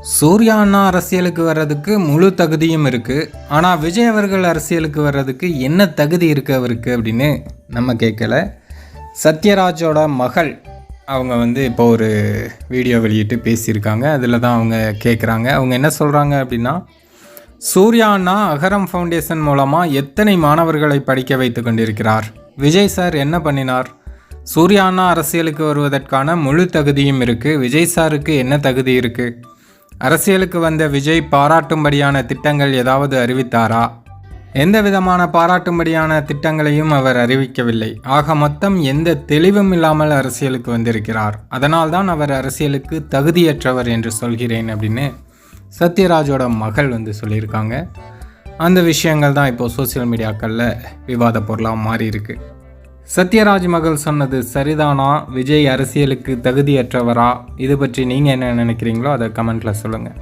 சூர்யா அண்ணா அரசியலுக்கு வர்றதுக்கு முழு தகுதியும் இருக்குது. ஆனால் விஜய் அவர்கள் அரசியலுக்கு வர்றதுக்கு என்ன தகுதி இருக்குது அவருக்கு அப்படின்னு நம்ம கேட்கல. சத்யராஜோட மகள் அவங்க இப்போ ஒரு வீடியோ வெளியிட்டு பேசியிருக்காங்க. அதில் தான் அவங்க கேட்குறாங்க. அவங்க என்ன சொல்கிறாங்க அப்படின்னா, சூர்யா அண்ணா அகரம் ஃபவுண்டேஷன் மூலமாக எத்தனை மாணவர்களை படிக்க வைத்து கொண்டிருக்கிறார்? விஜய் சார் என்ன பண்ணினார்? சூர்யா அண்ணா அரசியலுக்கு வருவதற்கான முழு தகுதியும் இருக்குது. விஜய் சாருக்கு என்ன தகுதி இருக்குது? அரசியலுக்கு வந்த விஜய் பாராட்டும்படியான திட்டங்கள் ஏதாவது அறிவித்தாரா? எந்த விதமான பாராட்டும்படியான திட்டங்களையும் அவர் அறிவிக்கவில்லை. ஆக மொத்தம் எந்த தெளிவும் இல்லாமல் அரசியலுக்கு வந்திருக்கிறார். அதனால்தான் அவர் அரசியலுக்கு தகுதியற்றவர் என்று சொல்கிறேன் அப்படின்னு சத்யராஜோட மகள் சொல்லியிருக்காங்க. அந்த விஷயங்கள் தான் இப்போது சோசியல் மீடியாக்களில் விவாத பொருளாக மாறி இருக்கு. சத்யராஜ் மகள் சொன்னது சரிதானா? விஜய் அரசியலுக்கு தகுதியற்றவரா? இது பற்றி நீங்கள் என்ன நினைக்கிறீங்களோ அதை கமெண்ட்டில் சொல்லுங்கள்.